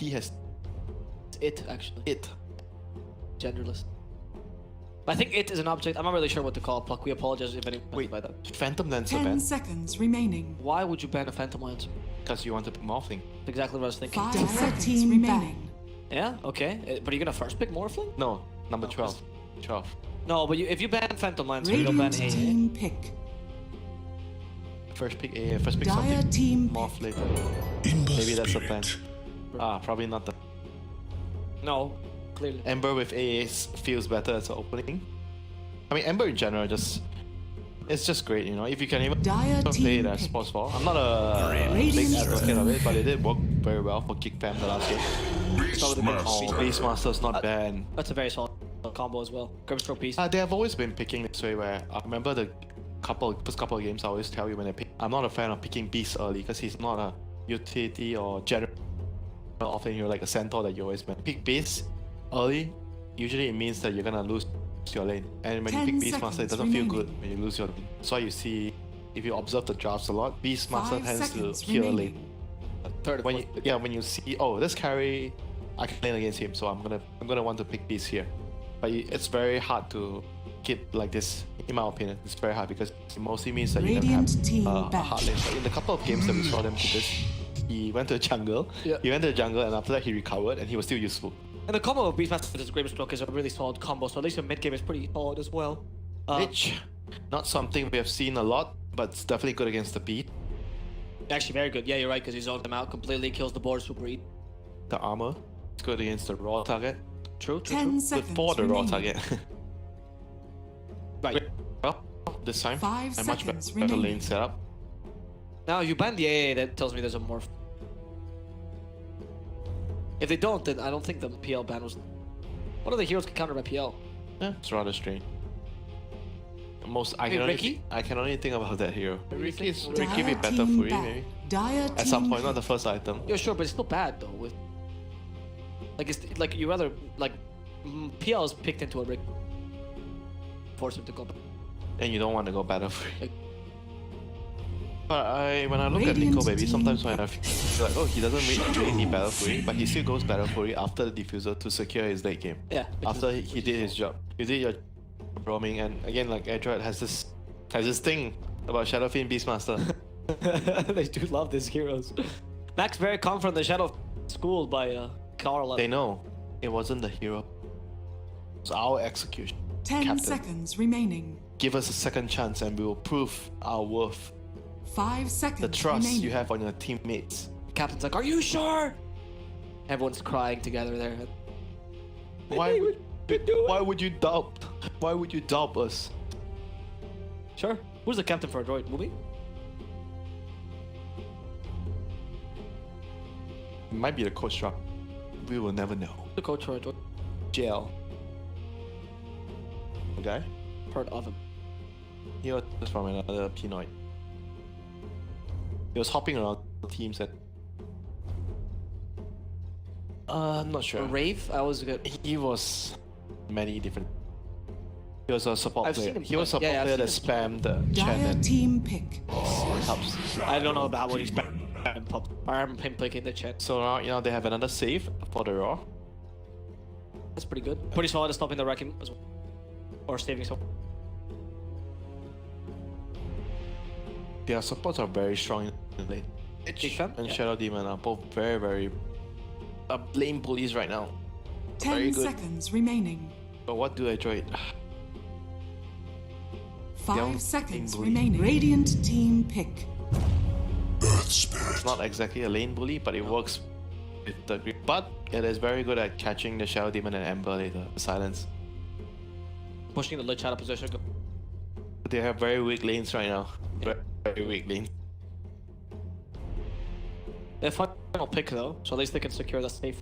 he has It, actually. it. Genderless. But I think it is an object. I'm not really sure what to call it. Puck. We apologize if anyone Wait, by that. Phantom Lancer 10 ban? seconds remaining. Why would you ban a Phantom Lance? Because you want to pick Morphling. That's exactly what I was thinking. 5 seconds remaining. Yeah, okay. But are you gonna first pick Morphling? No, number No, 12. 12. No, but if you ban Phantom Lance, you don't ban Radiant AA. team pick. First pick AA, first pick Dire something. team Morph pick. later. Maybe that's the plan. Probably not the. No, clearly. Ember with AA feels better as an opening. I mean, Ember in general it's just great, you know. If you can even Dire play it team as pick. sports ball. I'm not a big Radiant advocate of it, but it did work very well for Geek Fam the last game. Beastmaster's not bad. That's a very solid combo as well. Grimstroke piece. They have always been picking this way where I remember the first couple of games I always tell you when I pick. I'm not a fan of picking Beast early because he's not a utility or general. Often you're like a centaur that you always pick Beast early. Usually it means that you're gonna lose your lane, and when you 10 pick Beastmaster, it doesn't feel good when you lose your lane. So you see, if you observe the drafts a lot, Beastmaster 5 tends to seconds kill a remaining. lane. When you see, oh, this carry, I can lane against him, so I'm gonna want to pick Beast here. But it's very hard to get like this, in my opinion. It's very hard because it mostly means that you Radiant have team a back. hard lane. So in the couple of games that we saw them do this, he went to the jungle. Yeah. He went to the jungle, and after that he recovered, and he was still useful. And the combo of Beastmaster versus Grimstroke is a really solid combo, so at least your mid game is pretty solid as well. Which, not something we have seen a lot, but it's definitely good against the beat. Actually, very good. Yeah, you're right, because he zoned them out completely, kills the board super eat. The armor, it's good against the raw target. True, 10 Good seconds for the raw remaining. target. Right. Well, this time, 5 a much seconds better lane remaining. setup. Now, if you ban the AA, that tells me there's a morph. If they don't, then I don't think the PL ban was... What other heroes can counter by PL? Yeah, it's rather strange. I Ricky? can only think about that hero. Ricky would be Dire better team for you, back. maybe. Dire At some team point, not the first item. Yeah, sure, but it's still bad, though. With it's like, you rather... Like, PL is picked into a Rick. Force him to go back. And you don't want to go battle free. But when I look at Radiant Nico Baby, team sometimes when I feel like, oh, he doesn't really need battle free, but he still goes battle free after the diffuser to secure his late game. Yeah. After he did his job. You did your roaming, and again, like Adroit has this thing about Shadowfiend Beastmaster. They do love these heroes. Max very confident the Shadow schooled by Carl. They know it wasn't the hero. It's our execution. 10 Captain. seconds remaining. Give us a second chance and we will prove our worth. 5 seconds The trust remaining. you have on your teammates. Captain's like, are you sure? Everyone's crying together there. Why would you doubt? Why would you doubt us? Sure. Who's the captain for Adroit movie? It might be the coach drop. We will never know. The coach for Adroit. JL. The guy? Heard of him. He was from another Pinoy. He was hopping around teams at. I'm not sure. Rave? I was good. He was many different. He was a support I've player. seen him He was a play. support Yeah, player I've that seen spammed the chat Dire and team pick. helps. I don't know about what he's back. I'm him picking the chat. So now they have another save for the Raw. That's pretty good. Pretty solid at stopping the wrecking as well. Or saving someone. Their supports are very strong in lane. Big fan? And Yeah. Shadow Demon are both very lane bullies right now. 10 Very good. seconds remaining. But what do I enjoy? 5 Down seconds team bully. remaining. Radiant team pick. It's not exactly a lane bully, but it works with the grip. But it is very good at catching the Shadow Demon and Ember later. Silence. Pushing the lich out of position. They have very weak lanes right now. Very weak lanes. They're final pick though, so at least they can secure that safe.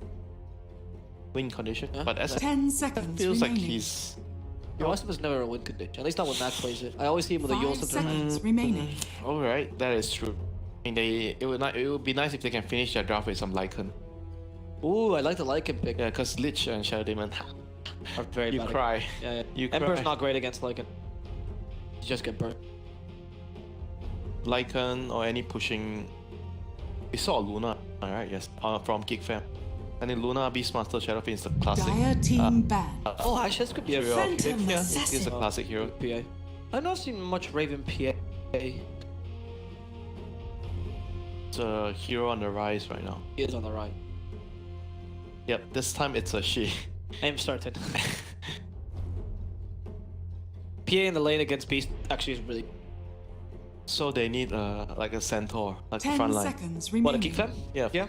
Win condition. Yeah. But as 10 it seconds feels like remaining. he's Yosef is never a win condition. At least not when Max plays it. I always see him with a 5 Yosef. seconds remaining. alright. That is true. I mean, it would be nice if they can finish their draft with some Lycan. Ooh, I like the Lycan pick. Yeah, because Lich and Shadow Demon, Are very you bad. cry. Yeah, yeah. You Emperor's cry. not great against Lycan. You just get burnt. Lycan or any pushing. We saw Luna, alright, yes, from Geek Fam. I think Luna, Beastmaster, Shadowfiend is the classic. Dire team ban. Oh, actually, this could be a real Phantom pick. Yeah, he's a Assassin. classic hero. PA. I've not seen much Raven PA. It's a hero on the rise right now. He is on the right. Yep, this time it's a she. I'm certain. PA in the lane against Beast actually is really. So they need like a centaur, like 10 front line. seconds What, a remaining. Geek Fam? Yeah, Yeah.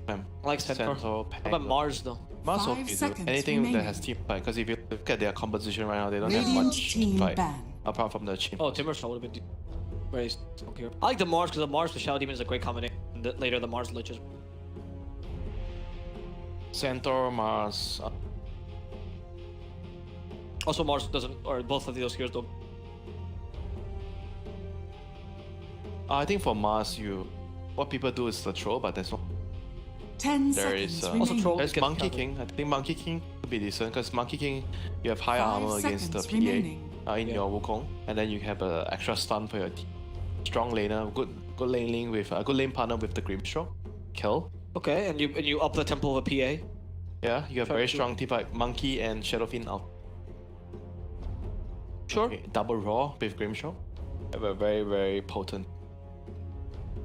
Fam. I like Centaur. Centaur, How about Mars though? Mars 5 okay, dude. seconds Anything that remaining. has team fight, because if you look at their composition right now, they don't have Radiant much team fight ban. apart from the team. Oh, Timbersaw would have been very strong here. I like the Mars because the Mars with Shadow Demon is a great combination. Later, the Mars Lich is. Centaur, Mars. Also, Mars doesn't, or both of those heroes don't. I think for Mars, what people do is the troll, but there's no. 10 There seconds is, Also remaining. troll- There's Get Monkey covered. King. I think Monkey King could be decent because Monkey King, you have higher 5 armor against the seconds PA remaining. in Yeah. your Wukong, and then you have an extra stun for your team. Strong laner, good lane link with a good lane partner with the Grimstroke. Kill. Okay, and you up the tempo of a PA. Yeah, you have Sure, very sure. strong team like Monkey and Shadowfiend out. Sure, Okay, double raw with Grimstroke. Have a very potent.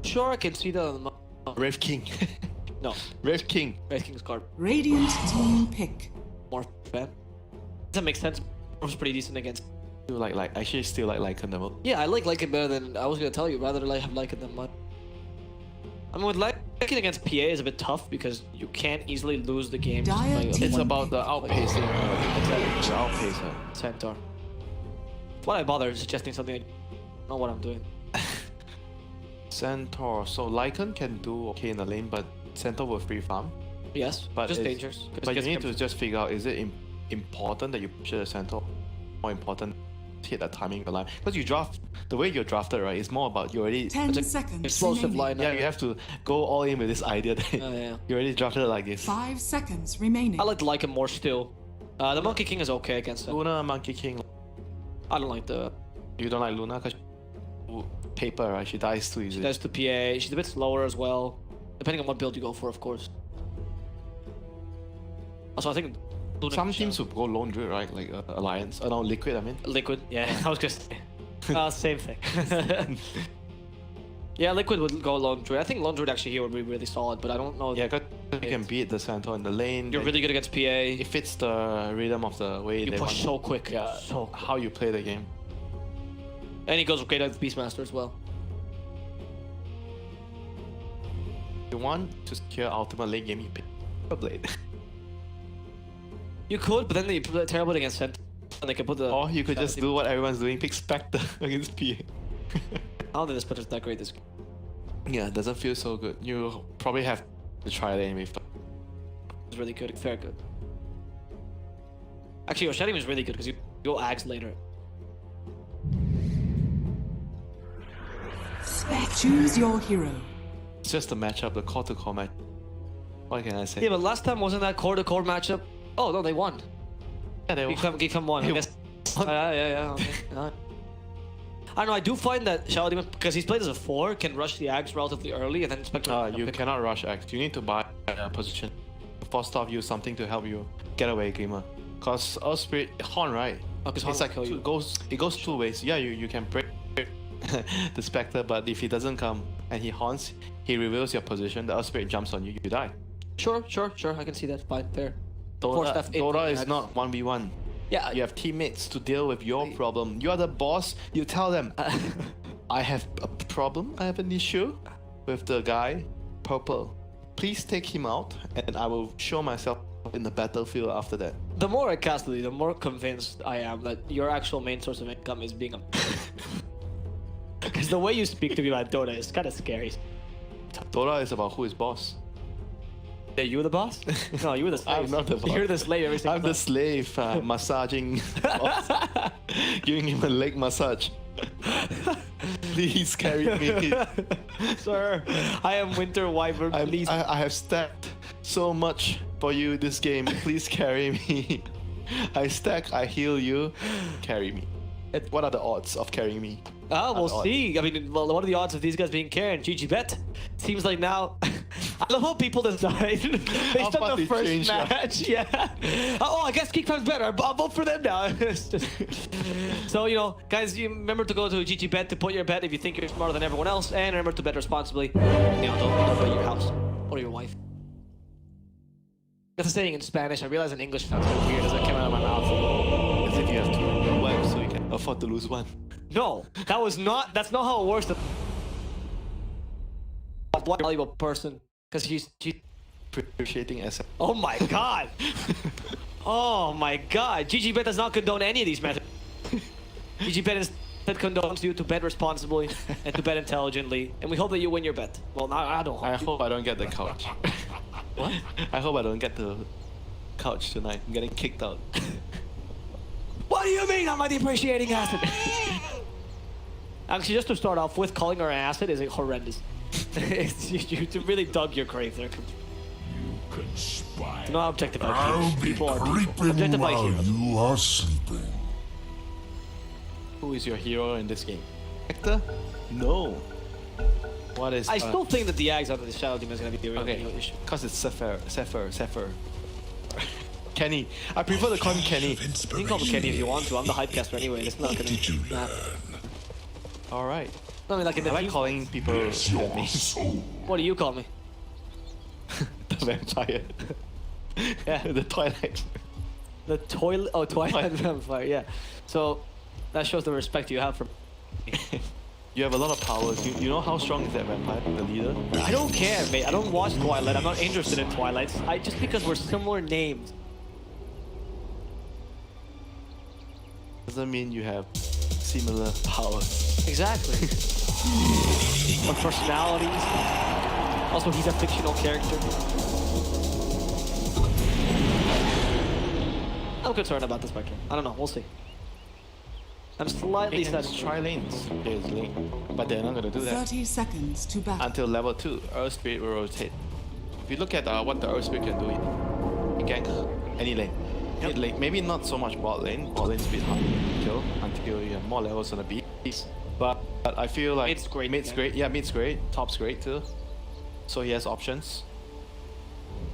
sure, I can see that. Rev King. No, Rev King. Red King's card Radiant team pick. more fan. Doesn't make sense. Was pretty decent against. You like actually still like Lycan the most. Yeah, I like Lycan better than I was gonna tell you. Rather like have Lycan than mine. I mean, with Lycan against PA is a bit tough because you can't easily lose the game. just Dire by team- It's One about the outpacing. The outpacer. Centaur. Why I bother suggesting something? I don't know what I'm doing. Centaur. So Lycan can do okay in the lane, but Centaur will free farm. Yes, But just it's- dangerous. But you need to just figure out, is it important that you push the Centaur? More important to hit that timing of the line. Because you draft, the way you're drafted, right, it's more about you already... 10 It's a seconds explosive remaining. line. Yeah, you have to go all in with this idea that yeah. you already drafted it like this. 5 seconds remaining. I like Lycan more still. The Monkey King is okay against it. Luna, Monkey King. I don't like the. You don't like Luna because paper, right? She dies too She easily. does the PA. She's a bit slower as well, depending on what build you go for, of course. Also, I think Luna Some can teams shine. would go Lone Druid, right? Like Alliance. No, Liquid, I mean. Liquid. Yeah, I was gonna say. Same thing. Yeah, Liquid would go Lone Druid. I think Lone Druid actually here would be really solid, but I don't know. Yeah, because you can beat the Centaur in the lane. You're then really good against PA. It fits the rhythm of the way You they push want so quick. yeah, So quick. how you play the game. And he goes great against Beastmaster as well. If you want to secure ultimate late game, you pick a blade. You could, but then they play terrible against Centaur. And they can put the. Or you could just do what everyone's doing, pick Spectre against PA. I don't think this Spectre's that great this game. Yeah, it doesn't feel so good. You probably have to try it anyway. It's really good, fair good. Actually, your Shadow is really good because you go Ags later. Choose your hero. It's just the matchup, the core to core match. What can I say? Yeah, but last time wasn't that core to core matchup? Oh no, they won. Yeah, they Geek Fam won. I They guess. won. Yeah. Okay. I know. I do find that Shadow Demon, because he's played as a 4, can rush the Ags relatively early, and then Spectre. You cannot rush X. You need to buy a position. First off, use something to help you get away, gamer. Cause Earth Spirit Horn, right? Oh, 'cause Horn It's will like kill you. it goes two ways. Yeah, you can break the Spectre, but if he doesn't come and he haunts, he reveals your position. The Earth Spirit jumps on you, you die. Sure. I can see that. Fine, fair. Force Dota, stuff in Dota the is Ags. not 1v1. Yeah. You have teammates to deal with your problem. You are the boss. You tell them, I have a problem. I have an issue with the guy, purple. Please take him out, and I will show myself in the battlefield after that. The more I cast Lee, the more convinced I am that your actual main source of income is being a. Because the way you speak to me about Dota is kind of scary. Dota is about who is boss. Are you the boss? No, you were the slave. I'm not the boss. You're the slave every single I'm the time. slave massaging, boss. Giving him a leg massage. Please carry me. Sir, I am Winter Wyvern, please. I have stacked so much for you this game. Please carry me. I stack, I heal you. Carry me. What are the odds of carrying me? We'll Odd. see. I mean, well, what are the odds of these guys being carried? GG bet. Seems like now I love how people decide based on the first change, match. Yeah. Oh, I guess Geek Fan's better. I'll vote for them now. It's just- So, you know, guys, you remember to go to GG Bet to put your bet if you think you're smarter than everyone else, and remember to bet responsibly. You know, don't bet your house or your wife. That's a saying in Spanish. I realize in English sounds kind of weird as it came out of my mouth. As if you have two wives, so you can afford to lose one. No, that's not how it works. A valuable person, because she's Appreciating SF. Oh my god! Oh my god! GGBet does not condone any of these methods. GGBet instead condones you to bet responsibly and to bet intelligently, and we hope that you win your bet. Well, I don't hope. I hope I don't get the couch. What? I hope I don't get the couch tonight. I'm getting kicked out. What do you mean I'm a depreciating asset? Actually, just to start off with, calling her an asset is horrendous. You really dug your grave there. Do not objectify I'll be people. People are people. creeping Objectify while heroes. you are sleeping. Who is your hero in this game? Hector? No. What is? I still think that the Ags out of the Shadow Demon is going to be the real okay. issue. Because it's Zephyr. Kenny. I prefer to call him Kenny. You can call me Kenny if you want to. I'm the hypecaster anyway. It's not going Did you to matter. learn? All right. I mean, like in I the like calling people Bless their your names. soul. What do you call me? The vampire. Yeah. The Twilight. The toilet. Oh, Twilight Vampire. Yeah. So that shows the respect you have for. You have a lot of powers. You know how strong is that vampire, the leader? I don't care, mate. I don't watch Twilight. I'm not interested in Twilight. Just because we're similar names. Doesn't mean you have similar powers. Exactly. Or personalities. Also, he's a fictional character. I'm concerned about this back here. I don't know. We'll see. I'm slightly They can sad. try lanes, obviously, but they're not gonna do that 30 seconds to battle. until level 2. Earth Spirit will rotate. If you look at what the Earth Spirit can do, it can gank any lane. Yep. Mid lane, maybe not so much bot lane. Bot lane's a bit hard to kill until you have more levels on the beast. But I feel like Mid's great, Mid's yeah. great. Yeah, mid's great. Top's great too. So he has options.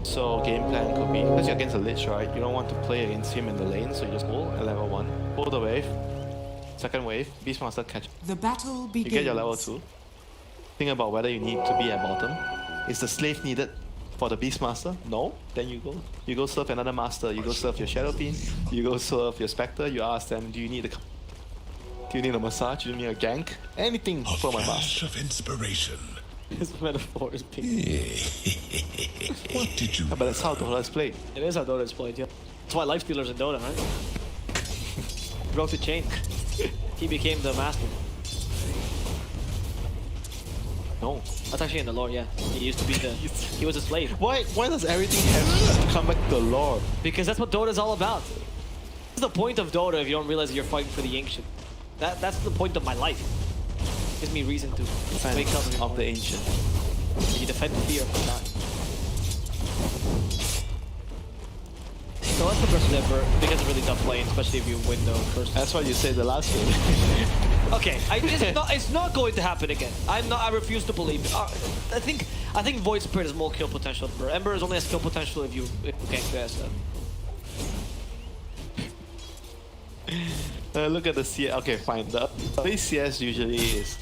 So game plan could be, because you're against a Lich, right? You don't want to play against him in the lane, so you just hold at level 1. Hold the wave. Second wave, Beastmaster catch. The battle You begins. get your level 2. Think about whether you need to be at bottom. Is the slave needed for the Beastmaster? No? Then you go. You go serve another master. You go serve your Shadow Fiend. You go serve your Spectre. You ask them, do you need a massage? Do you need a gank? Anything A for my master. flash of inspiration. His metaphor is peak. What did you But that's how Dota is played. It is how Dota is played, yeah. That's why Lifestealer's in Dota, right? Broke the chain. He became the master. No. That's actually in the lore, yeah. He used to be the... He was a slave. Why does everything have to come back to the lore? Because that's what Dota is all about. What's the point of Dota if you don't realize you're fighting for the ancient? That's the point of my life. Gives me reason to wake up Fans in the of the morning. ancient. You defend fear of God. So let's go versus Emperor because it's really tough playing, especially if you win the first. That's what you said the last game. Okay, it's not going to happen again. I refuse to believe it. I think Void Spirit has more kill potential than Ember. Ember is only has kill potential if you gank the SF. Look at the CS. Okay, fine. The base CS usually is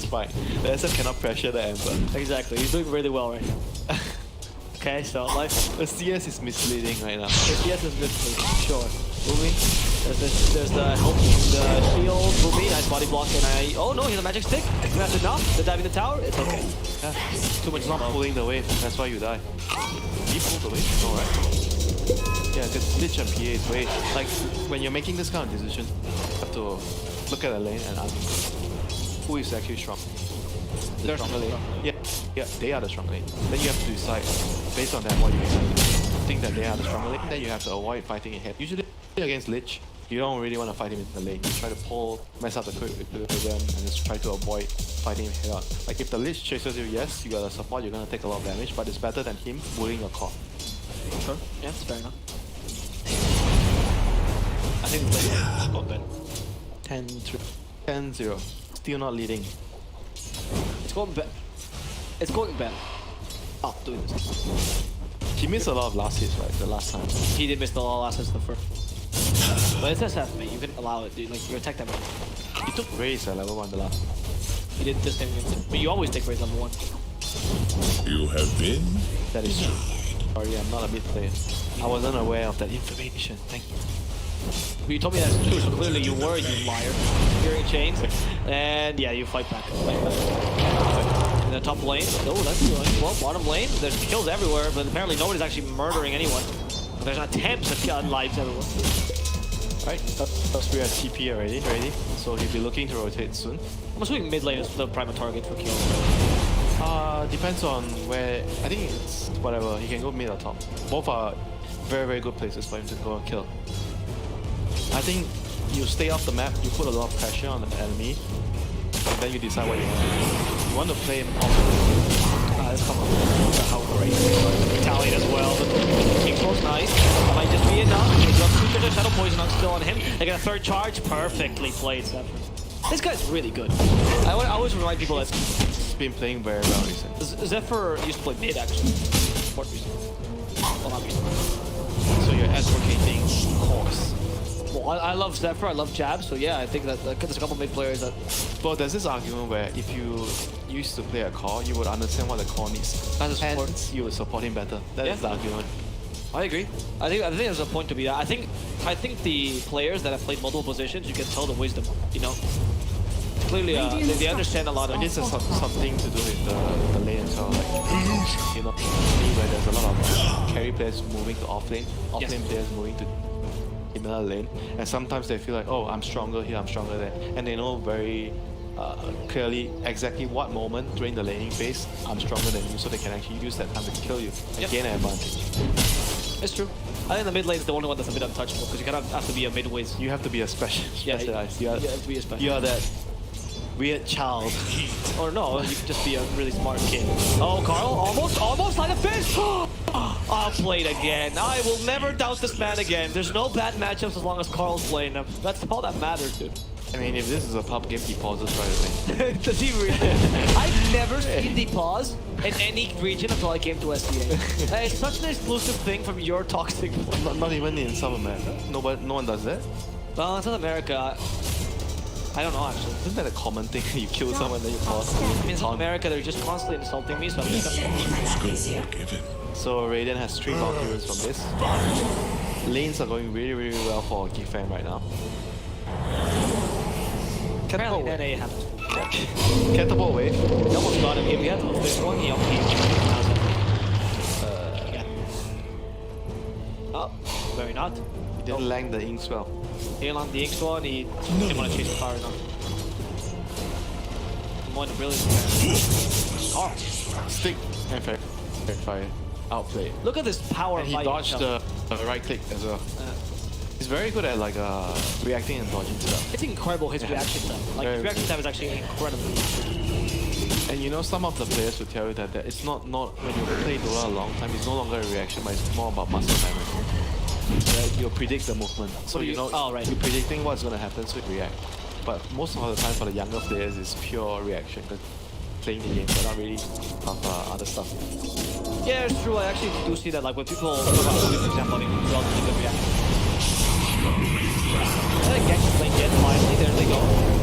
fine. The SF cannot pressure the Ember. Exactly, he's doing really well right now. Okay, so like The CS is misleading right now. the CS is misleading, sure. Boomy, there's the help, the shield, Boomy, nice body block, and oh no, he's a magic stick. That's enough. The dive in the tower, it's okay. Yeah. Too much It's not slow. pulling the wave. That's why you die. You pull the wave? No, right? Yeah, because Lich and PA is way. Like, when you're making this kind of decision, you have to look at the lane and ask who is actually strong. The stronger lane. Yeah, they are the strong lane. Then you have to decide, based on that, what you think that they are the stronger lane, then you have to avoid fighting ahead. Usually against Lich, you don't really want to fight him in the lane. You try to pull, mess up the equilibrium, and just try to avoid fighting him head on. Like if the Lich chases you, yes, you got a support, you're gonna take a lot of damage, but it's better than him bullying your core. Sure. Yeah, that's fair enough. I think it's not bad. 10-0. Still not leading. It's going bad. It's going bad. stop doing this. He missed a lot of last hits, right? The last time. He did miss the last hits the first. But it's SF, man. You can allow it, dude. Like, you attack that man. He took raise at level 1 the last. He did this thing. But you always take raise level 1. You have been That is true. Sorry, I'm not a mid player. I wasn't aware of that information. Thank you. But you told me that's true, so clearly you were, you liar. Hearing chains. And yeah, you fight back. In the top lane. Oh, that's good. Well, bottom lane, there's kills everywhere, but apparently nobody's actually murdering anyone. There's attempts at killing lives everywhere. Right, that's we are TP already, so he'll be looking to rotate soon. I'm assuming mid lane is the prime target for kills. Depends on where. I think it's whatever. He can go mid or top. Both are very, very good places for him to go and kill. I think you stay off the map, you put a lot of pressure on the enemy, and then you decide what you want to do. You want to play him off. Let's come on. How great. Retaliate as well. The King Force, nice. Might just be enough. He drops 2 Shadow Poison on still on him. They get a third charge. Perfectly played, Zephyr. This guy's really good. I always remind people that He's been playing very well recently. Zephyr used to play mid, actually. Support recently. Well, not recently. So you're advocating course. Well, I love Zephyr, I love Jab, so yeah, I think that there's a couple mid players that... But there's this argument where if you used to play a core, you would understand what the core needs. As a support. Hence, you would support him better. That is the argument. I agree. I think there's a point to be that. I think the players that have played multiple positions, you can tell the wisdom, you know? Clearly, they understand a lot of... And this has something to do with the lane as well. Like, you know, where there's a lot of carry players moving to offlane, offlane players moving to another lane, and sometimes they feel like, oh, I'm stronger here, I'm stronger there, and they know very clearly exactly what moment during the laning phase I'm stronger than you, so they can actually use that time to kill you and gain an advantage. It's true. I think the mid lane is the only one that's a bit untouchable because you kind of have to be a mid whiz. You have to be a specialized. You have to be a specialist. You are that weird child. Or no, you can just be a really smart kid. Oh, Carl, almost like a fish! I'll play it again. I will never doubt this man again. There's no bad matchups as long as Carl's playing them. That's all that matters, dude. I mean, if this is a pub game, he pauses right away. Does he really? I've never seen the pause in any region until I came to SDA. It's such an exclusive thing from your toxic. Not even in South America. No one does that. Well, in South America, I don't know actually. Isn't that a common thing? You kill someone, then you pause. I mean, in South America, they're just constantly insulting me, so I'm just gonna... So Raiden has 3 Valkyries from this. Lanes are going really, really well for Geek fan right now. Apparently, NA happens. Catapult wave. He almost got him. He had the first one. He almost yeah. Oh, very not. He didn't land the ink spell. He didn't land the ink sword. He didn't want to chase the fire enough. More than brilliant. Oh, Stick and fire. Outplay. look at this power. And he by dodged himself. the right click as well. He's very good at like reacting and dodging stuff. It's incredible his reaction time. Like his reaction time is actually incredible. And you know, some of the players will tell you that it's not when you play Dota a long time, it's no longer a reaction, but it's more about muscle memory. Right? You predict the movement, so you know you're predicting what's going to happen, so you react. But most of the time for the younger players, it's pure reaction, because playing the game, but not really of other stuff. Yeah, it's true. I actually do see that. Like when people talk about for example, I mean, relatively good reaction. And again, playing Jet finally. There they go.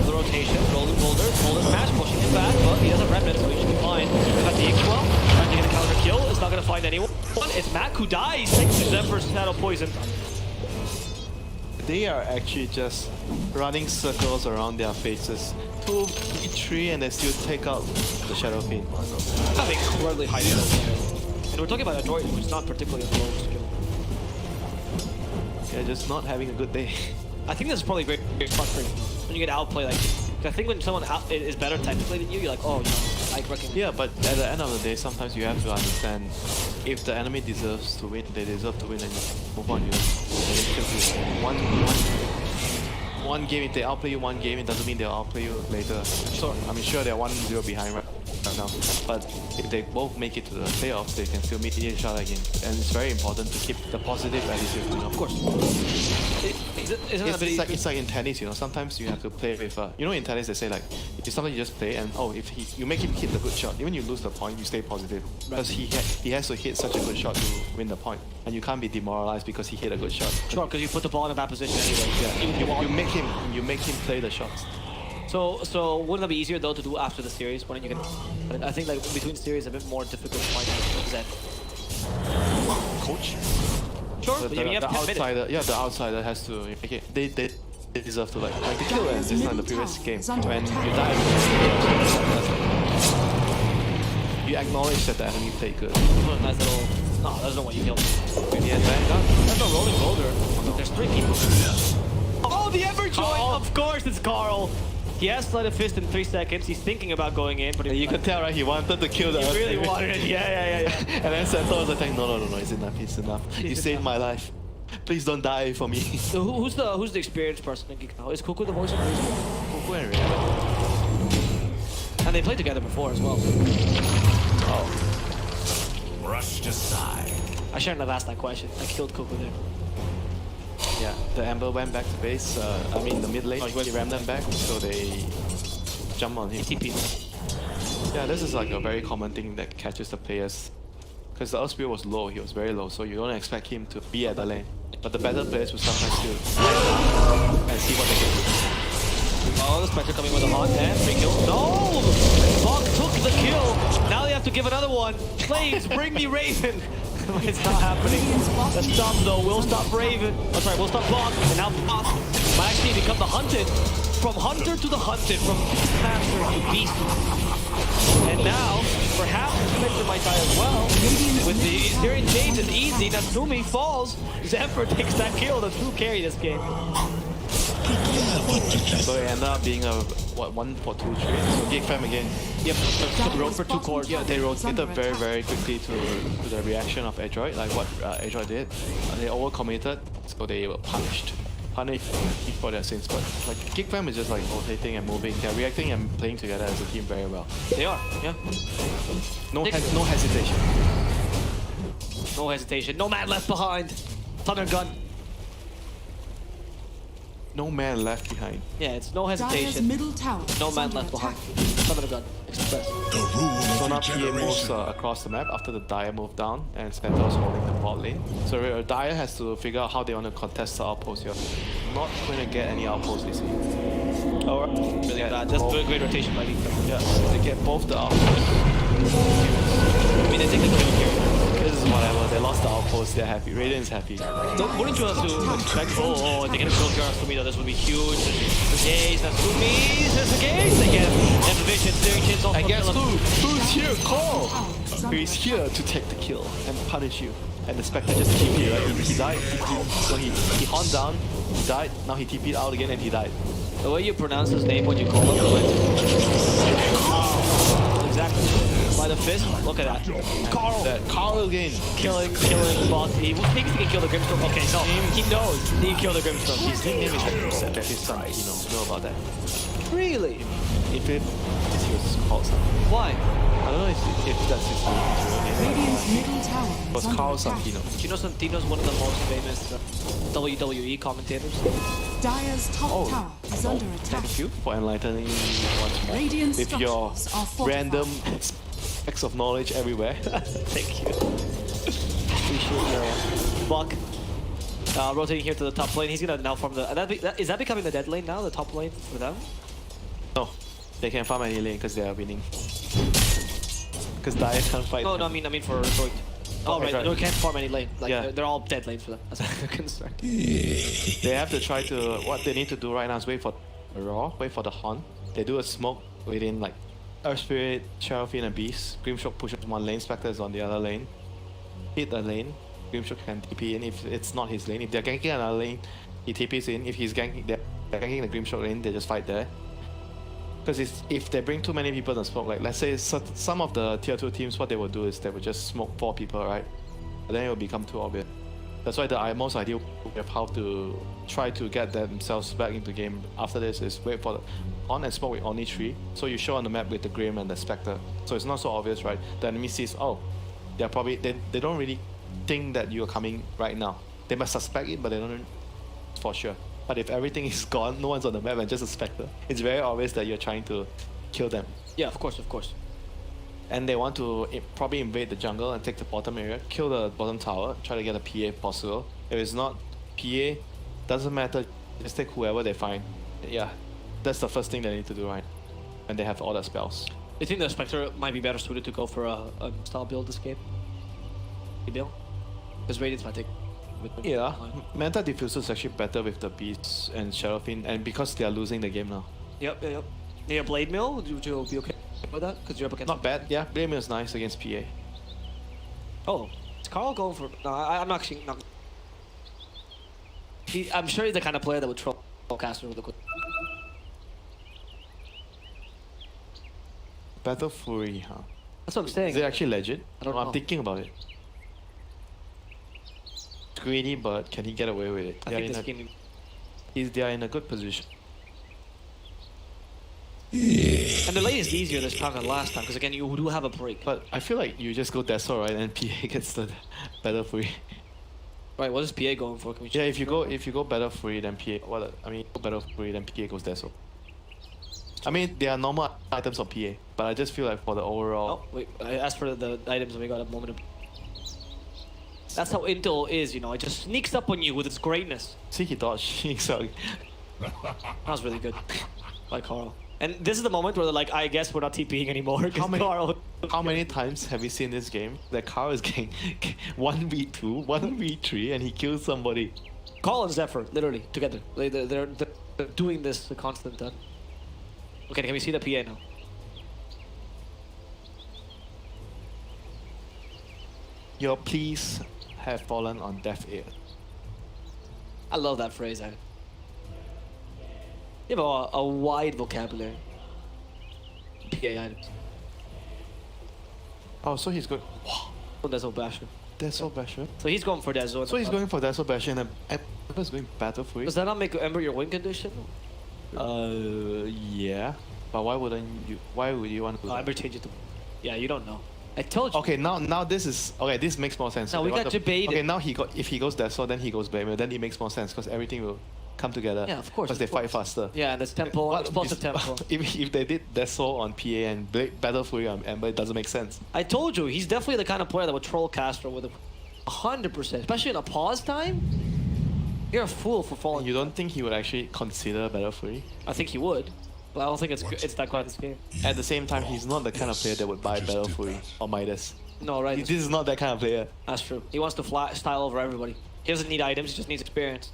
The rotation, rolling Boulder smash, pushing him back, but he has a remnant, so he should be fine. Got the X-Well, trying to get a counter kill. It's not going to find anyone. It's Mac who dies thanks to Zephyr's Shadow Poison. They are actually just running circles around their faces. 2, 3, and they still take out the Shadow Fiend. Have incredibly high skill. And we're talking about Adroit, which is not particularly a low skill. Yeah, just not having a good day. I think this is probably a great spot for you. When you get outplay, like, I think when someone is better technically than you, you're like, oh, you know, I reckon. Yeah, but at the end of the day, sometimes you have to understand if the enemy deserves to win, they deserve to win, and you move on. One game, if they outplay you one game, it doesn't mean they'll outplay you later. Sure. I mean, sure, they're 1-0 behind right right now. But if they both make it to the playoffs, they can still meet each other again. And it's very important to keep the positive attitude, you know. Of course. It's like in tennis, you know. Sometimes you have to play with, you know, in tennis they say like, if sometimes you just play and if you make him hit the good shot, even you lose the point, you stay positive because he has to hit such a good shot to win the point, and you can't be demoralized because he hit a good shot. Sure, because you put the ball in a bad position anyway. Yeah, you make him play the shots. So wouldn't that be easier though to do after the series when you can? I think like between series a bit more difficult to find Zen. Coach. Sure, The, but you have the 10 minutes. outsider, yeah, the outsider has to make it. They deserve to like the kill, and this is not the previous game when you die. You acknowledge that the enemy played good. Nice little. No, there's no way you killed him. Yeah, That's no rolling boulder. There's 3 people. Oh, the Adroit! Of course, it's Carl. He has Sleight of Fist in 3 seconds. He's thinking about going in, but you could tell, right? He wanted to kill the. He really wanted it. Yeah. And then Santo was like, no, it's enough. It's enough. You saved my life. Please don't die for me. So who's the experienced person in Geek now? Is Cuckoo the voice of reason? Cuckoo and Rihanna. And they played together before as well. Oh. Brushed aside. I shouldn't have asked that question. I killed Cuckoo there. Yeah, the Amber went back to base. I mean the mid lane. He rammed them back, so they jump on him. TP. Yeah, this is like a very common thing that catches the players. Because the Earth Spirit was low, he was very low, so you don't expect him to be at the lane. But the better players will sometimes still and see what they can do. Oh, the Spectre coming with a hot and 3 kills. No! Bog took the kill. Now they have to give another one. Flames, bring me Raven. It's not happening. The stop though will stop Raven. Oh, sorry, we'll stop Bog. And now Bog might actually become the hunted. From hunter to the hunted, from master to beast. And now, perhaps Spectre might die as well. With the Syrian change, it's easy. Natsumi falls. Zephyr takes that kill. The true carry this game. So it ended up being a 1 for 2 trade. So Geek Fam again. Yep, so rode for 2 cores. Yeah, they rotated very quickly to the reaction of Adroit, like what Adroit did. They overcommitted, so they were punished for their sins. But like Geek Fam is just like rotating and moving. They're reacting and playing together as a team very well. They are, yeah. No hesitation. No hesitation. No man left behind. Thunder gun. No man left behind. Yeah, it's no Dire's hesitation. middle tower No is man under left attack. behind. Thunder gun. Express. The rule So of now PA moves regeneration. across the map after the Dire moved down and Spencer's holding the bot lane. So Dire has to figure out how they want to contest the outpost here. Not going to get any outposts this year. Oh, really bad. That's a great rotation by Geek. Yeah, they get both the outposts. I mean, they take the kill here. This is whatever, they lost the outpost, they're happy. Radiant's happy. Wouldn't you have to expect? Oh, they get a kill here. Natsumi though. This would be huge. Gaze, Natsumi. There's a gaze. They get vision. Syrian also. And guess who's here? Call! Is under He's attack. here to take the kill and punish you. And the Spectre just TP'd, right? He died. So he horned down, he died, now he TP'd out again and he died. The way you pronounce his name when you call him. Exactly. By the fist. Look at that. Carl again. Killing Bot. He thinks he can kill the Grimstorm. Okay, no. He knows he can kill the Grimstorm. His nickname is 100% that his son, you know about that. Really? If he was called something. Why? I don't know if that's his real name. Radiant's middle tower It is was under Carl attack. Santino. Do you know Santino's one of the most famous WWE commentators? Dire's top tower is under attack. Thank you for enlightening me once more. Radiant With your structures are fortified. random specks of knowledge everywhere. Thank you. Appreciate your Buck. Rotating here to the top lane. He's gonna now form the. Is that becoming the dead lane now? The top lane for them? No, they can farm any lane because they are winning. Because Dire can't fight. No, I mean for Adroit. Oh, right. Adroit. No, can't farm any lane. Like Yeah. they're all dead lanes for them. That's my concern. They have to try to. What they need to do right now is wait for the Raw, wait for the Horn. They do a smoke within like Earth Spirit, Seraphine, and Beast. Grimshock pushes one lane, Spectre is on the other lane. Hit the lane, Grimshock can TP in if it's not his lane. If they're ganking another lane, he TPs in. If he's ganking, they're ganking the Grimshock lane, they just fight there. Because if they bring too many people to smoke, like let's say some of the tier 2 teams, what they will do is they will just smoke 4 people, right? But then it will become too obvious. That's why the most ideal way of how to try to get themselves back into game after this is wait for the on and smoke with only 3. So you show on the map with the Grim and the Spectre. So it's not so obvious, right? The enemy sees, oh, they're probably they don't really think that you're coming right now. They might suspect it, but they don't for sure. But if everything is gone, no one's on the map and just a Spectre, it's very obvious that you're trying to kill them. Yeah, of course, of course. And they want to probably invade the jungle and take the bottom area, kill the bottom tower, try to get a PA if possible. If it's not PA, doesn't matter, just take whoever they find. Yeah, that's the first thing they need to do, right? And they have all the spells. You think the Spectre might be better suited to go for a style build this game? Build? Because Radiance might take... Yeah, Manta Diffuser is actually better with the Beasts and Shadowfiend, and because they are losing the game now. Yep. Yeah, Blade Mill, would you be okay with that? Because you're up against... Not bad, yeah, Blade Mill is nice against PA. Oh, is Carl going for... No, I'm actually not... I'm sure he's the kind of player that would troll caster with a quick... Battle Fury, huh? That's what I'm saying. Is it actually legit? I don't No, know. I'm thinking about it. It's greedy, but can he get away with it? I think this game... They are in a good position. And the lane is easier this time than last time, because again, you do have a break. But I feel like you just go Deso, right, and PA gets the Battle Fury. Right, what is PA going for? Can we Yeah, check? if you go Battle Fury, then PA... go Battle Fury, then PA goes Deso. I mean, they are normal items of PA, but I just feel like for the overall... Oh, wait, I asked for the items and we got a moment of... That's how Intel is, you know, it just sneaks up on you with its greatness. See, he dodged. Sorry. That was really good. By Carl. And this is the moment where they're like, I guess we're not TPing anymore, because Carl... How many times have we seen this game that Carl is getting 1v2, 1v3, and he kills somebody? Carl and Zephyr, literally, together. They're doing this a constant time. Okay, can we see the PA now? Your pleas have fallen on deaf ear. I love that phrase, I... You have a wide vocabulary. PA items. Oh, so he's going... Oh, Deso Basher. Deso Basher. So he's going for Deso. So he's going for Deso Basher and Ember's going Battle Fury. Does that not make Ember your win condition? Yeah. But why would you want to do that? Ember change it to... Yeah, you don't know. I told you. Okay, now this is... Okay, this makes more sense. Now we got debated. Okay, now if he goes Deso, then he goes Blade, then it makes more sense because everything will come together. Yeah, of course. Because they fight faster. Yeah, and there's tempo, explosive tempo. If they did Deso on PA and Battle Fury on Ember, it doesn't make sense. I told you, he's definitely the kind of player that would troll caster with 100%, especially in a pause time. You're a fool for falling. You don't think he would actually consider Battle Fury? I think he would, but I don't think it's that kind of game. At the same time, he's not the kind of player that would buy Battle Fury or Midas. No, right? This is not that kind of player. That's true. He wants to fly style over everybody. He doesn't need items, he just needs experience.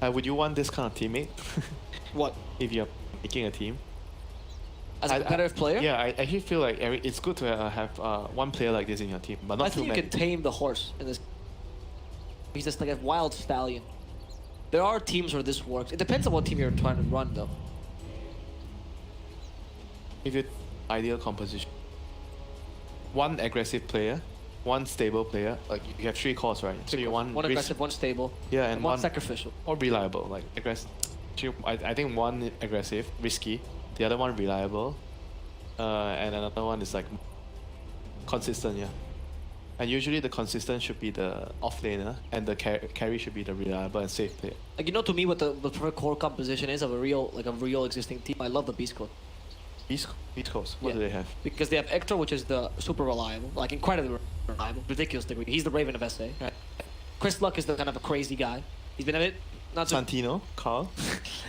Would you want this kind of teammate? What? If you're making a team? As a competitive player? Yeah, I actually feel like it's good to have one player like this in your team, but not I too think you many. can tame the horse in this. He's just like a wild stallion. There are teams where this works. It depends on what team you're trying to run, though. If you ideal composition, one aggressive player, one stable player. Like you have 3 cores, right? So you want one aggressive, one stable, yeah, and one sacrificial. or reliable. Like aggressive. I think one aggressive, risky. The other one reliable, and another one is like consistent. Yeah. And usually the consistent should be the offlaner, and the carry should be the reliable and safe player. Like, you know, to me, what the perfect core composition is of a real existing team. I love the Beast Code. Beast codes. What do they have? Because they have Ector, which is the super reliable, like incredibly reliable, ridiculous degree. He's the Raven of SA. Right? Chris Luck is the kind of a crazy guy. He's been a bit not so. Santino, Carl.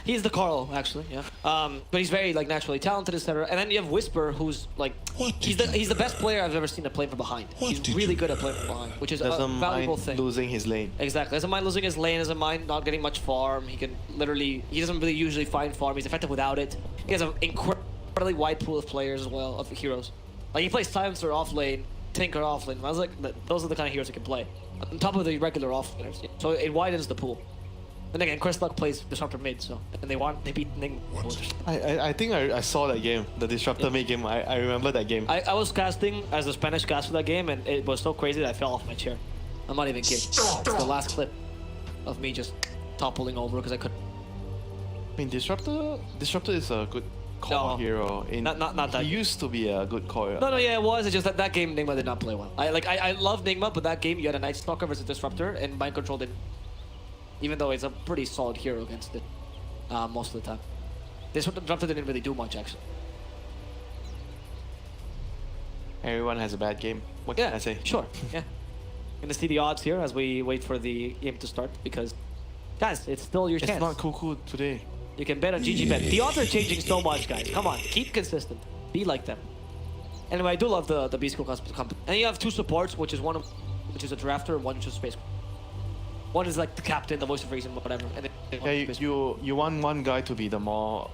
He's the Carl, actually, yeah. But he's very like naturally talented, etc. And then you have Whisper, who's like he's the best player I've ever seen to play from behind. He's really good at playing from behind, which is a valuable thing. Losing his lane. Exactly. Doesn't mind losing his lane. Doesn't mind not getting much farm. He doesn't really usually find farm. He's effective without it. He has an incredibly wide pool of players as well, of heroes. Like, he plays Silencer off lane, Tinker off lane. I was like, those are the kind of heroes he can play on top of the regular off laners. So it widens the pool. And again, Chris Luck plays Disruptor mid, so and they beat Ning. I think I saw that game, the Disruptor mid game. I remember that game. I was casting as a Spanish cast for that game, and it was so crazy that I fell off my chair. I'm not even kidding. It's the last clip of me just toppling over because I couldn't. I mean, Disruptor is a good core hero. Not that. He used to be a good core. No, yeah, it was. It's just that game Nigma did not play well. I love Nigma, but that game you had a Night Stalker versus Disruptor, and Mind Control didn't. Even though it's a pretty solid hero against it, most of the time. Disruptor didn't really do much actually. Everyone has a bad game. What can I say? Sure. Yeah. Gonna see the odds here as we wait for the game to start because, guys, it's still your chance. It's not cool today. You can bet on GG Bet. The odds are changing so much, guys. Come on, keep consistent. Be like them. Anyway, I do love the B School company. And you have two supports, which is which is a drafter, and one which is space. One is like the captain, the voice of reason, whatever. And then you want one guy to be the more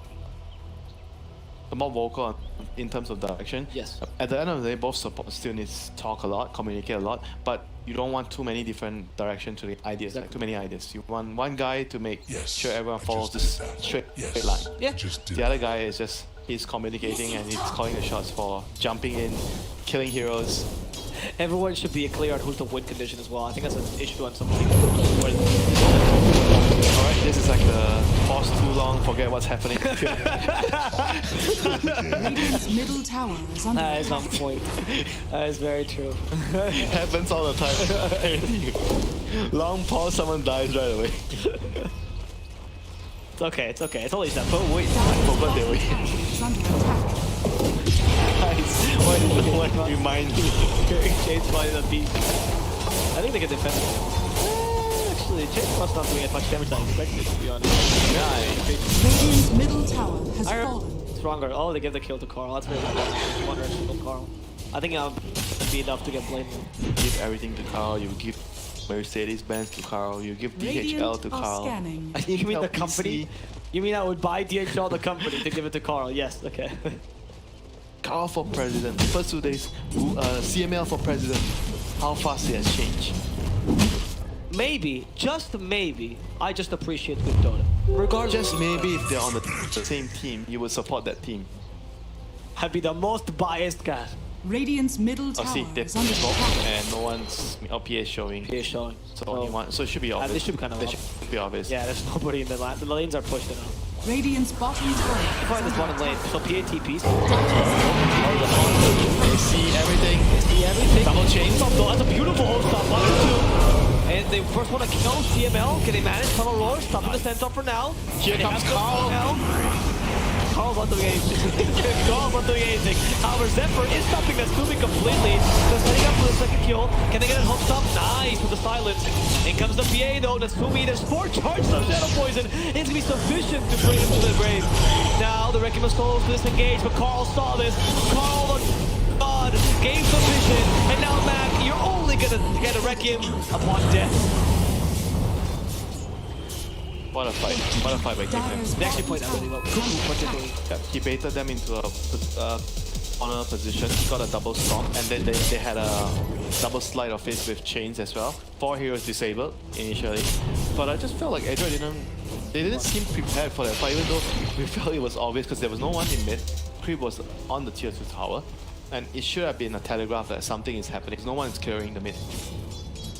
vocal in terms of direction. Yes. At the end of the day, both supports still need to talk a lot, communicate a lot, but you don't want too many different directions to the ideas, like too many ideas. You want one guy to make sure everyone follows this straight line. Yeah. The other guy is just, he's communicating and he's calling the shots for jumping in, killing heroes. Everyone should be clear on who's the win condition as well. I think that's an issue on some teams. Alright, this is like the pause too long, forget what's happening. Radiant's middle tower is under That is attack. on point. That is very true. It happens all the time. Long pause, someone dies right away. It's okay, it's okay. It's only that. But wait, Dire's forgot they bottom were- tower is under attack. Guys, what remind me? Jade's flying the beat. I think they can defend it. Actually, Jade's not doing as much damage as I expected, to be honest. Radiant's middle tower has I heard fallen. stronger. Oh, they give the kill to Carl. That's very good. One rush to Carl. I think I'll be enough to get blamed. You give everything to Carl, you give Mercedes-Benz to Carl, you give DHL Radiant to are Carl. scanning. You mean the LPC. company? You mean I would buy DHL the company to give it to Carl? Yes, okay. Carl for president. First 2 days, CML for president. How fast it has changed. Maybe, just maybe, I just appreciate good Dota. Regardless, Just maybe if they're on the same team, you would support that team. I'd be the most biased guy. Radiant's middle Oh, tower see, they is under spoke attack. and no one's LPA showing. He is showing. So it should be obvious. this should be kind of They should be obvious. Yeah, there's nobody in the lane. The lanes are pushed enough. Radiant's bottom tower is Find this under bottom lane. attack. So PATPs. They see everything. See everything. Double chain. Stop though. That's a beautiful hold stop. 1 and 2. And they first want to kill CML. Can they manage? Tunnel roar. Stopping the center for now. Here They comes have to Carl. now. Carl's not doing anything. Carl's not doing anything. However, Zephyr is stopping Natsumi completely. So setting up for the second kill. Can they get it hooked up? Nice with the silence. In comes the PA though. Natsumi, there's 4 charges of Shadow Poison. It's going to be sufficient to bring him to the grave. Now the Wrecking must close to disengage, but Carl saw this. Carl, the god, gained some vision. And now Mac, you're only going to get a Requiem upon death. What a fight. What a fight by Geek. Dire's They actually bottom played that really well. tower is Cuckoo under particularly. attack. Yeah, he baited them into a corner position. He got a double stomp, and then they had a double slide of face with chains as well. 4 heroes disabled initially, but I just felt like Adroit didn't seem prepared for that fight, even though we felt it was obvious because there was no one in mid. Creep was on the tier 2 tower, and it should have been a telegraph that something is happening. No one is clearing the mid.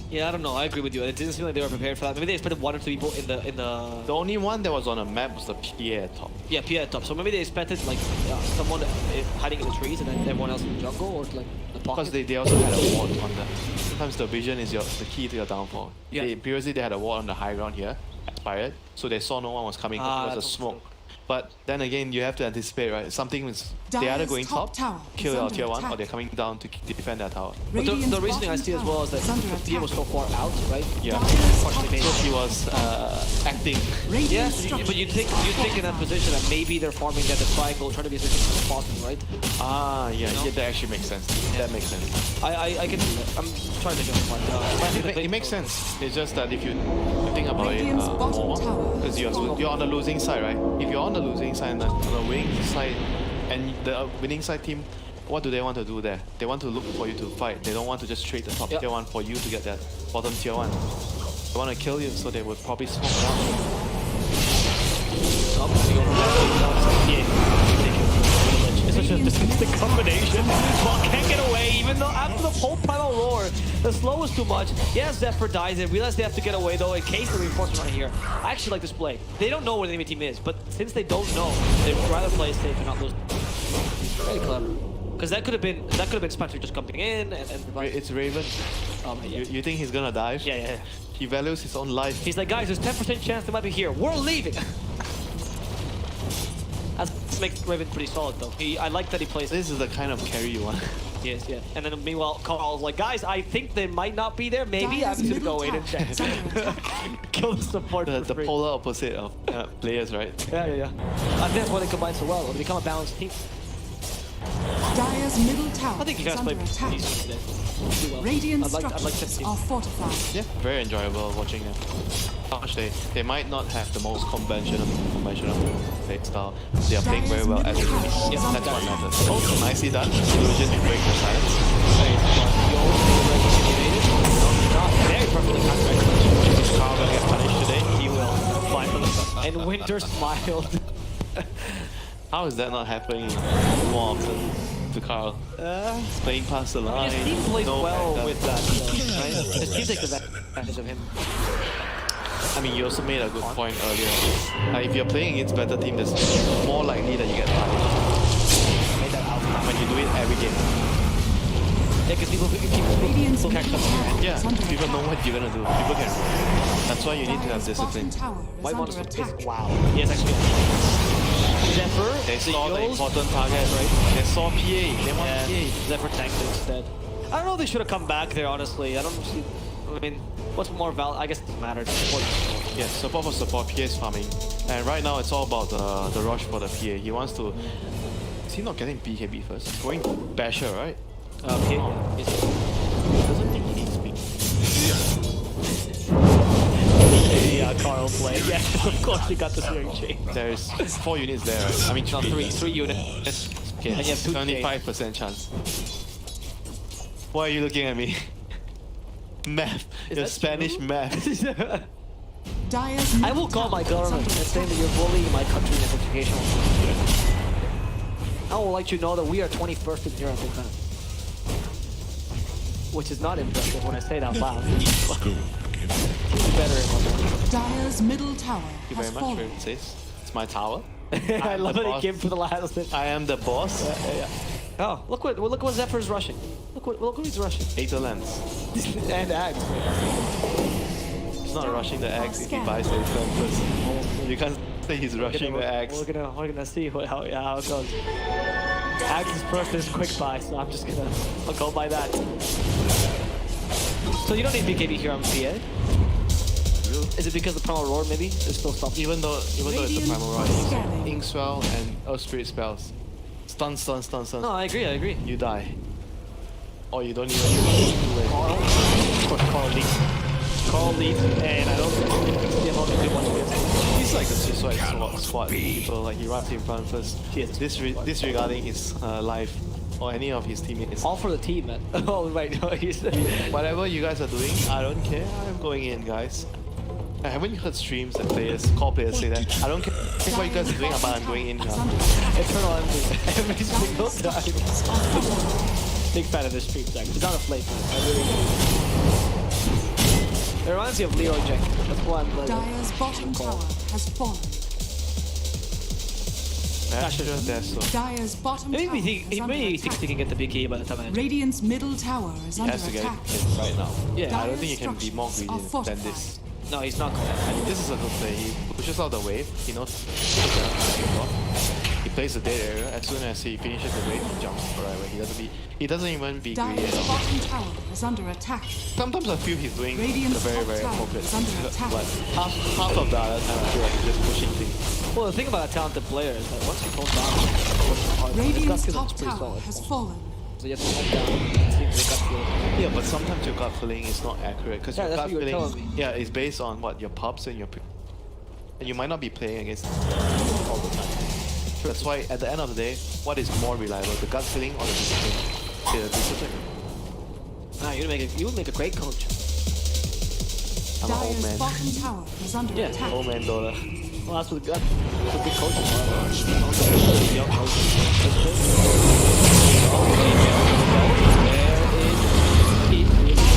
Yeah, I don't know. I agree with you. It didn't seem like they were prepared for that. Maybe they expected 1 or 2 people in the The only one that was on the map was the PA at top. yeah, P at top. So maybe they expected like someone hiding in the trees and then everyone else in the jungle or like the pocket. Because they also had a ward on the... Sometimes the vision is the key to your downfall. Yeah. Previously they had a ward on the high ground here, expired, so they saw no one was coming because it was a that's smoke. But then again, you have to anticipate, right? Something is... They're either Dire's going top top, tower kill is your under tier 1, or attack. they're coming down to defend their tower. But Radiant's the reasoning I bottom see as well is that tower under the PA was so attack. far out, right? Yeah. Dire's Partially top made. So tower he was acting... Yeah, Radiant but you think in that position that maybe they're farming at the triangle, trying to be as efficient as possible, right? Ah, yeah, know? yeah, that actually makes sense. That makes sense. I can see that. I'm trying to justify it. But I think the It makes sense. It's just that if you think about it Radiant's bottom more, tower because you're on the losing side, right? If you're on the losing side and on the winning side, and the winning side team, what do they want to do there? They want to look for you to fight. They don't want to just trade the top Yep. tier 1 for you to get that bottom tier 1. They want to kill you, so they would probably smoke around. up. You go for that. Yeah. It's such a distinct combination. Ball can't get away, even though after the whole primal roar, the slow is too much. Yeah, Zephyr dies. They realize they have to get away though in case the reinforcement are here. I actually like this play. They don't know where the enemy team is, but since they don't know, they'd rather play safe and not lose. Very clever. Because that could have been Spencer just coming in and It's Raven. yeah. You think he's gonna dive? Yeah. He values his own life. He's like, guys, there's 10% chance they might be here. We're leaving. That makes Raven pretty solid though. I like that he plays. This is the kind of carry you want. Yes, yeah. And then meanwhile, Carl's like, guys, I think they might not be there. Maybe I'm just gonna go in and check. Kill the support. The polar opposite of players, right? Yeah. I think that's why they combine so well. They become a balanced team. Dire's middle tower I think you is guys under played attack. decent today. Do well. Radiant I'd like structures to are fortified. Yeah, very enjoyable watching them. Gosh, they might not have the most conventional play style. They are playing very well as a team. Yeah, that's what matters. Oh, nicely done. Illusion to break the silence. Not very perfectly contracted. Is Carl gonna get punished today? He will. Finally. And Winter smiled. How is that not happening more often to Carl? He's playing past the line. His team plays no well backup. with that, though, right? His team takes advantage of him. I mean, you also made a good point earlier. If you're playing against better team, it's more likely that you get punished. Made that out. When you do it every game. Yeah, because people Radiant's catch middle up. tower Yeah, is under people attack. know what you're gonna do. People can. That's why you need to have Dire's bottom discipline. tower is White under Monster attack. is wow. Yes, actually. Zephyr, They saw the Seagulls. important target, right? They saw PA. They want Yeah, PA. Zephyr tanked it instead. I don't know if they should have come back there, honestly. I don't see. I mean, what's more valid? I guess it doesn't matter. Yeah, support for support. PA is farming, and right now it's all about the rush for the PA. He wants to. Is he not getting BKB first? He's going Basher, right? Okay. Oh. Yes. He doesn't think he needs me. Yeah, Carl play. Yes, of course he got the steering chain. There's 4 units there, right? I mean, No, three units. Okay, And you have 2K. 75% chance. Why are you looking at me? Math. Is Your that Spanish true? math. Dire's I middle will call my tower is government under and say attack. that you're bullying my country in educational. I will let you know that we are 21st in Europe in time. Which is not impressive when I say it out loud. School. Better in one. Dire's middle tower Thank you has very much, fallen. Raven says. It's my tower. I love the that he boss. came for the last bit. I am the boss. Oh, look what Zephyr's rushing. Look what he's rushing. Aetherlands. And Axe. He's not rushing the axe if he buys Aetherland first. You can't say he's rushing the axe. We're gonna see how it goes. Axe is first is quick buy, so I'll go by that. So you don't need BKB here on PA? Is it because the primal roar maybe? There's still something. Even though it's a Radiant primal rod, scanning. Ink Swell and Earth Spirit spells. Stun. No, I agree. You die. Or you don't even do it. Of course, Carl leads, and I don't see how they do much against him. He's like the suicide squad people, like he runs in front first. Yes. Disregarding his life or any of his teammates. All for the team, man. Oh, right. No, he's Whatever you guys are doing, I don't care. I'm going in, guys. I haven't heard streams that call players say that. I don't care what you guys are doing, but I'm going in. eternal envy every single time. Big fan of this stream, Zach. It's not a flake. I really do. It reminds me of Leroy Jack. That's why I'm like. Dire's bottom tower has fallen. That's so. Dire's bottom Maybe tower he is under thinks attack. he can get the BK by the time I enter. Radiant's middle tower is He under has to get attack. it right now. Yeah. I don't think you can be more Structures greedy are than fortified. this. No, he's not going I mean, this is a good play. He pushes out the wave. He knows he plays the dead area. As soon as he finishes the wave, he jumps forever. He doesn't even be greedy Dire's at all. bottom tower is under attack. Sometimes I feel he's doing Radiant's the very, top very tower appropriate is under thing. attack. But half of the other time I feel like he's just pushing things. Well, the thing about a talented player is that once he pulls down, his Radiant's gut feeling top is pretty tower solid. has fallen. So you have to hold down and see the gut feeling. Yeah, but sometimes your gut feeling is not accurate because Yeah, your that's gut what you were feeling, telling me. yeah, is based on what your pubs and and you might not be playing against all the time. That's why at the end of the day, what is more reliable, the gut feeling or the discipline? The discipline. Nah, you would make a great coach. I'm an old Dire's man. bottom tower is under Yeah, attack. Old man dollar. Well, that's what good coaching. Young coaching.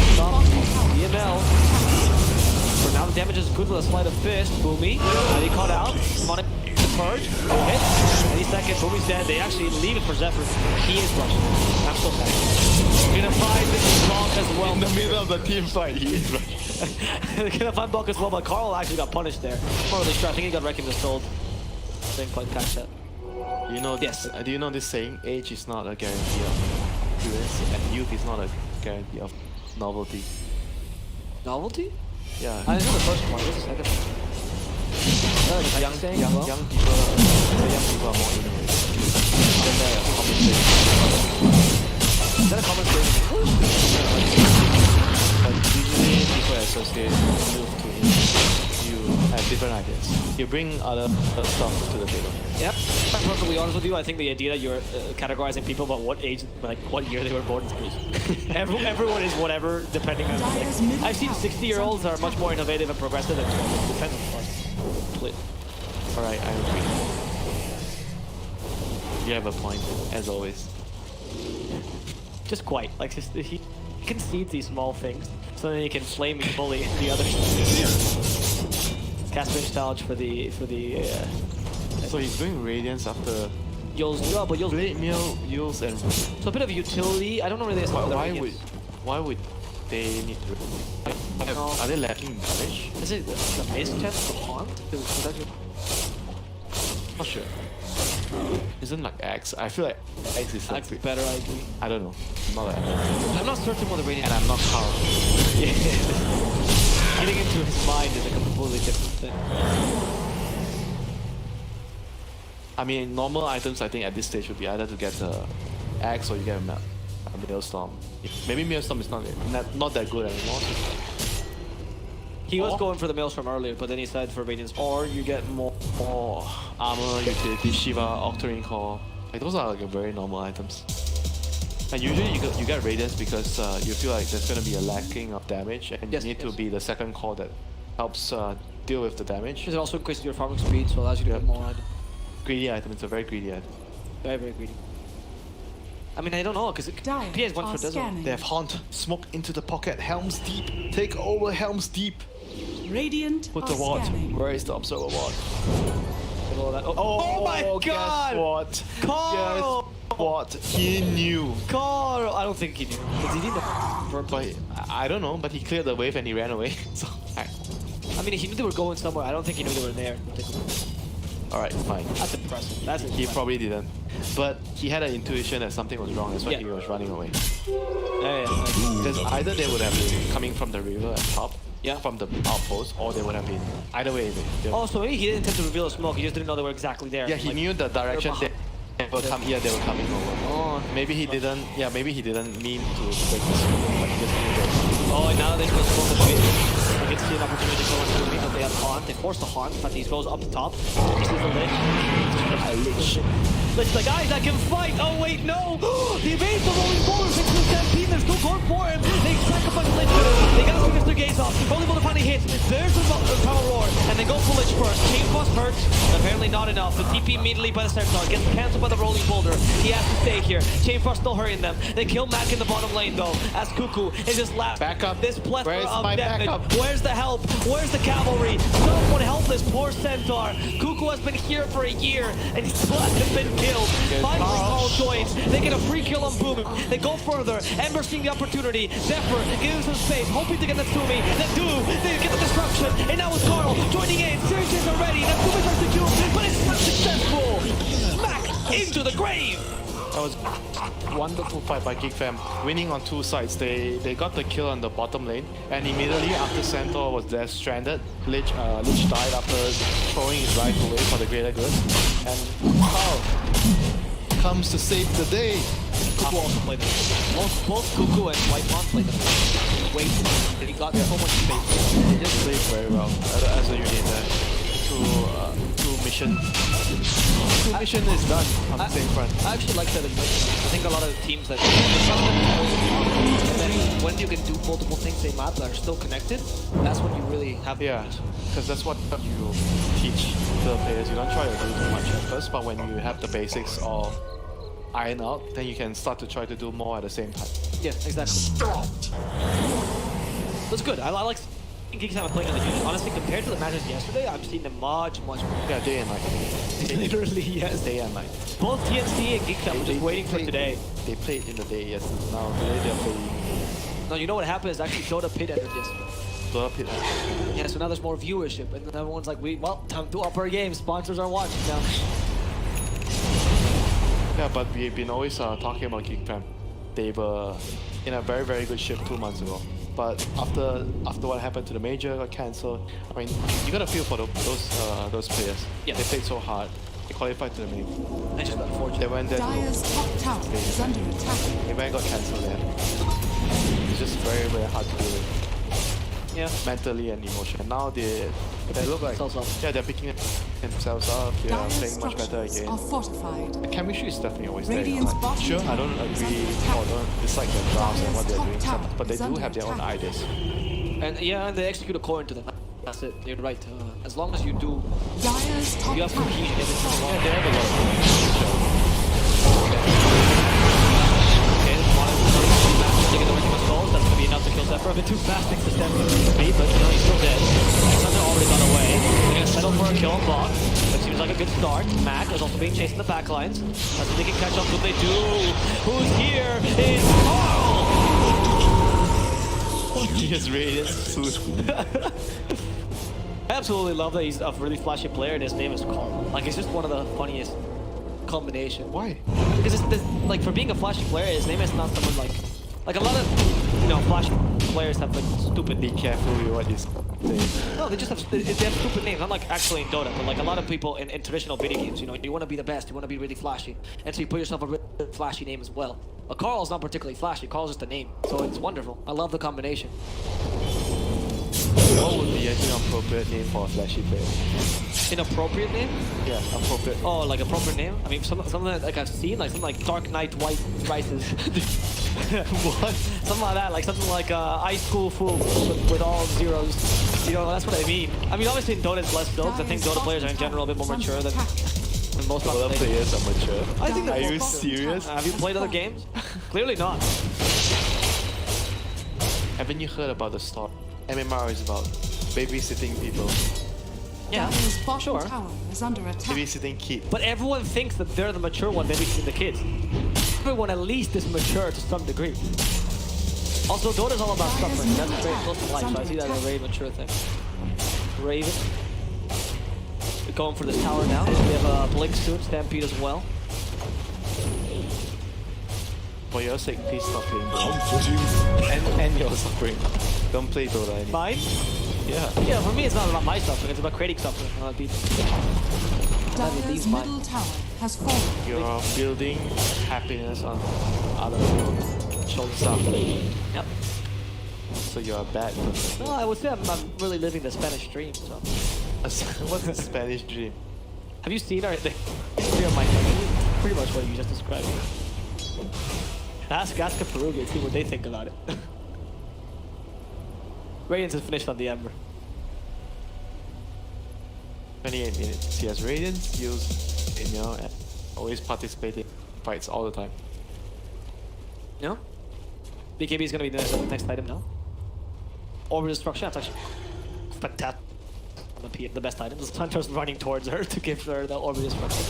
EML. For now, the damage is good with a sleight of fist. Boomy, he caught out. Sonic purge, hit. Any second, Boomy's dead. They actually leave it for Zephyr. He is rushing. I'm so sad. Gonna find this block as well. In the middle of the team fight, he is right. They're gonna find block as well, but Carl actually got punished there. I'm not really sure. I think he got wrecking the sold. Didn't quite catch that. You know, Yes. do you know this saying? Age is not a guarantee of experience, and youth is not a guarantee of novelty. Novelty? Yeah. I know the first one. What's the second one? young people are more innovative. Then there are common things. Is that a common thing? But usually people associate youth to you have different ideas. You bring other stuff to the table. Yep. If I'm perfectly honest with you, I think the idea that you're categorizing people by what age, like what year they were born is crazy. Everyone is whatever, depending on. Like, I've seen 60-year-olds are much more innovative and progressive than 12. It depends on the person. Alright, I agree. You have a point, as always. Just quite. Like, he concedes these small things, so then he can flame and bully the others. Cast range challenge for the So he's doing Radiance after Yules. Yeah, but Yules. Blade Meal, Yules, and So a bit of utility. I don't know really. why would they need to? Are they lacking damage? Is it the base chance to haunt? Not sure. Isn't like Axe? I feel like Axe is Axe is better, I agree. I don't know. I'm not I'm not certain what the rating. and I'm not Carl. Yeah. Getting into his mind is a completely different thing. I mean, normal items I think at this stage would be either to get the Axe or you get a Maelstrom. Maybe Maelstrom is not that good anymore. He was going for the Maelstrom earlier, but then he decided for Radiance. Or you get more armor, utility, Shiva, Octarine Core. Like those are like very normal items. And usually you get Radiance because you feel like there's going to be a lacking of damage and you need to be the second core that helps deal with the damage. It also increases your farming speed, so allows you to get more items. Greedy item, it's a very greedy item. Very, very greedy. I mean, I don't know, because PS went for Desert. They have Haunt, Smoke into the pocket, Helm's Deep, take over Helm's Deep. Radiant Put are the ward. scanning. Where is the Observer ward? Oh my god! Guess what? Carl! Guess what? He knew. Carl! I don't think he knew. Because he didn't know. But I don't know, but he cleared the wave and he ran away. So I mean, he knew they were going somewhere. I don't think he knew they were there. alright, fine. That's impressive. That's He impressive. probably didn't. But he had an intuition that something was wrong, that's why he was running away. Yeah. Because either they would have been coming from the river at top, Yeah. from the outpost, or they would have been either way. Oh, so maybe he didn't intend to reveal a smoke. He just didn't know they were exactly there. Yeah, he Like, knew the direction they were coming. Yeah, they were coming over. Oh, Maybe he didn't. Yeah, maybe he didn't mean to break the smoke, but he just knew that. oh, and now they just smoke a bit. They can see an opportunity to go into the but they have Haunt. They force the Haunt, but he goes up the top. This is a Lich. Lich, the guys that can fight. Oh wait, no! The evade the rolling boulders into the stampede. There's no going for him. They sacrifice Lich. They gotta finish their gaze off. Only able to find a hit. There's the power roar, and they go for Lich first. Chain Frost hurts. Apparently not enough. The TP immediately by the Centaur gets cancelled by the rolling boulder. He has to stay here. Chain Frost still hurrying them. They kill Mac in the bottom lane though. As Cuckoo is just last. Back up. This plethora Where's of my damage. backup? Where's the help? Where's the cavalry? Someone help this poor Centaur. Cuckoo has been here for a year and he still hasn't been killed. Finally, Carl joins. They get a free kill on Boom. They go further. Ember seeing the opportunity. Zephyr gives him space, hoping to get Natsumi. Then do. They get the destruction. And now it's Carl joining in. Series are ready. Natsumi tries to kill, but it's not successful. Smack into the grave. That was a wonderful fight by Geek Fam, winning on two sides. They got the kill on the bottom lane, and immediately after Centaur was there stranded, Lich died after throwing his life away for the greater good, and Carl comes to save the day. Cuckoo also played them. Both Cuckoo and White Mon played them. Wait, he got so much space. He just played very well as a unit there. Two mission is done on the same front. I actually like that. I think a lot of teams that when you can do multiple things same map that are still connected, that's when you really have. Yeah, because that's what you teach the players. You don't try to do too much at first, but when you have the basics all iron out, then you can start to try to do more at the same time. Yeah, exactly. That's good. I like Geek time playing on the unit. Honestly, compared to the matches yesterday, I've seen them much more. Yeah, day and night. Literally, yes. Day and night. Both TNC and Geek time were just waiting for today. They played in the day yesterday. Now today they're playing. No, you know what happened is actually Dota Pit entered this. Dota Pit. Yeah, so now there's more viewership, and then everyone's like, well, time to up our game. Sponsors are watching now. Yeah, but we've been always talking about Geek Fam. They were in a very, very good shape 2 months ago. But after what happened to the major got cancelled, I mean, you gotta feel for those players. Yeah. They played so hard. They qualified to the main. It's just unfortunate. They went there. Dire's top tower is under attack. They went and got cancelled there. It's just very, very hard to deal with. Yeah. Mentally and emotionally. Now they look like they're picking themselves up. They are Dire's playing much better structures again. are fortified. The chemistry is definitely always there. Radiant's Like, bottom sure, I tower don't is agree under attack. or don't dislike their drafts and what they're Dire's doing, top tower but they is do under have their own attack. ideas. And yeah, and they execute according to them. That's it. You're right. As long as you do, Dire's top you have tower cohesion in is it. Yeah, fortified. they have a lot of Okay, taking the Richmond goals. That's gonna be enough to kill Zephyr. A bit too fast next to step speed, but you know he's still dead. Alexander already got away. They're gonna settle for a kill on block. That seems like a good start. Mac is also being chased in the back lines. Let's see if they can catch up. What they do? Who's here? It's Carl. He has radiant suit. I absolutely love that he's a really flashy player and his name is Carl. Like, it's just one of the funniest combinations. Why? Because it's like, for being a flashy player, his name is not someone like a lot of, you know, flashy players have like stupid Be names. careful with what you say. No, they just have stupid names. Not like actually in Dota, but like a lot of people in traditional video games, you know, you want to be the best, you want to be really flashy, and so you put yourself a really flashy name as well. But Carl's not particularly flashy. Carl's just a name, so it's wonderful. I love the combination. What would be an inappropriate name for a flashy player? Inappropriate name? Yeah, appropriate. Oh, like appropriate name? I mean, something that like I've seen, like something like Dark Knight White Rises. What? Something like that, like something like Ice School Fool with all zeros. You know, that's what I mean. I mean, obviously in Dota it's less builds. I think Dota players are in general a bit more mature than most Other players. players are mature. I think Are that you serious? Have you played other games? Clearly not. Haven't you heard about the story? MMR is about babysitting people, Yeah, Dire's bottom sure. tower is under attack. babysitting kids. But everyone thinks that they're the mature one babysitting the kids. Everyone at least is mature to some degree. Also, Dota's all about suffering. That's very close to life, so I see that as a very mature thing. Raven. We're going for this tower now. We have a Blink soon, Stampede as well. For your sake, please stop playing Dota. Comforting. And your suffering. Don't play Dota anymore. Mine? Yeah. Yeah, for me it's not about my suffering, it's about creating suffering. People. Dire's middle tower has fallen. You're building happiness on other people's suffering. Yep. So you're a bad person. No, I would say I'm really living the Spanish dream, so. What's the Spanish dream? Have you seen our history of my family? Pretty much what you just described. Ask a Peruvian, see what they think about it. Radiance is finished on the Ember. 28 minutes. He has Radiance, use, you know, and always participate in fights all the time. You know? BKB is gonna be the next item now. Orbital Destruction, that's actually fantastic. The best item. The Hunter's running towards her to give her the Orbital Destruction.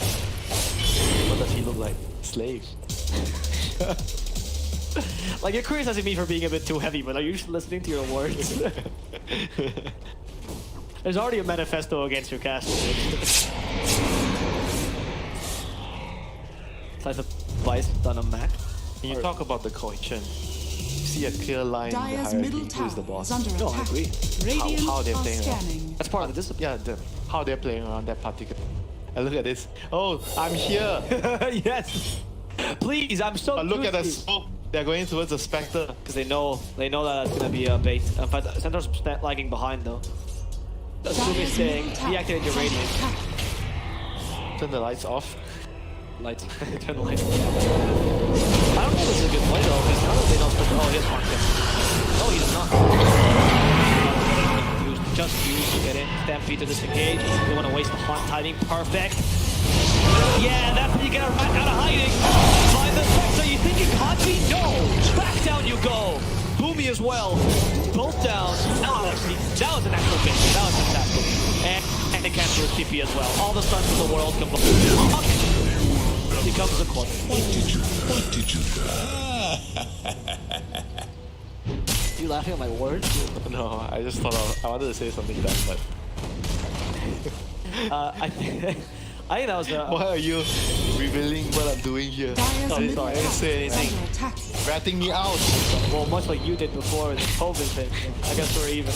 What does he look like? Slave. Like, you're criticizing me for being a bit too heavy, but are you just listening to your words? There's already a manifesto against your cast. Size of Vice done on Mac. When you talk about the cohesion, you see a clear line in the Dire's hierarchy. middle Who tower is the boss? is under No, I attack. agree. Radiant How they're are playing around. scanning. That's part of the discipline. Yeah, how they're playing around that particular. And look at this. Oh, I'm here. Yes. Please, I'm so. But look at the thirsty. smoke. They're going towards the Spectre. Because they know that it's gonna be a bait. In fact, Centaur's lagging behind though. Assuming Dire's saying middle tower deactivate your is under radiance. attack. Turn the lights off. Lights. Turn the lights. I don't know if this is a good play though, because now that they know Spectre. Oh, here's Mark. be to disengage. They want to waste the haunt timing. Perfect. Yeah, that's how you get out of hiding. By the Spectre, you think you caught me? No! Back down you go! Boomy as well. Both down. Oh, that was an actual miss. That was fantastic. And they cancel his TP as well. All the stuns in the world come becomes a quad. What did you do? You laughing at my words? No, I just thought I wanted to say something dumb, but I think that was why are you revealing what I'm doing here? Dire's Sorry, middle sorry, I didn't say tower is anything. under attack. Ratting me out. well, much like you did before in the COVID thing. I guess we're even.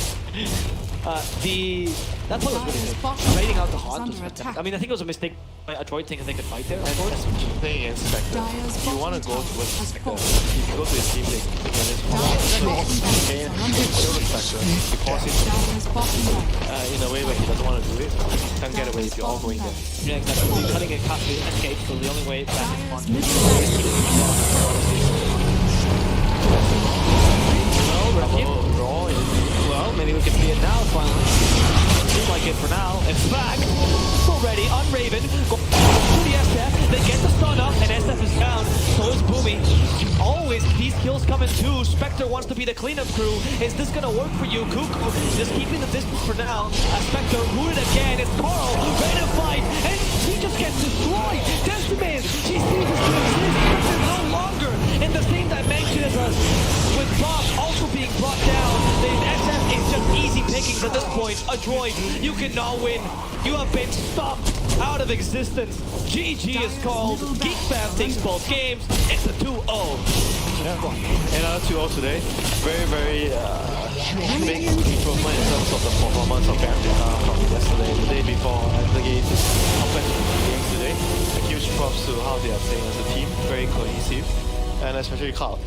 That's what was really Dire's good. bottom Raiding out the tower is haunt was under fantastic. attack. I mean, I think it was a mistake by Adroit thinking they could fight there. And that's playing against Spectre. Dire's If you want to bottom go tower towards has Spectre, fallen. if you go to his team, they can just Dire's bottom okay, barracks kill are the under Spectre. You force him Dire's bottom barracks. in a way where he doesn't want to do it. You can't get away if you're all going there. Yeah, exactly. You're cutting a cut to escape, so the only way back is Dire's on. middle tower. Well, Raw is well, maybe we can see it now finally. Seems like it for now. It's back. Already on Raven. Go to the SF. They get the stun up, and SF is down. So is Boomy. Always these kills coming too. Spectre wants to be the cleanup crew. Is this gonna work for you? Cuckoo just keeping the distance for now. Spectre rooted again. It's Carl ready to fight, and he just gets destroyed. Decimate. She sees his Spectre no longer in the same dimension as us. With Bob also being brought down, the SF is just easy pickings at this point. Adroit, you cannot win. You have been stomped out of existence. GG is called. Geek Fam takes both games. It's a 2-0. another 2-0 today. Very, very big improvement in terms of the performance of Birmingham from yesterday, the day before, and the game compared to the games today. A huge props to how they are playing as a team, very cohesive, and especially Carl.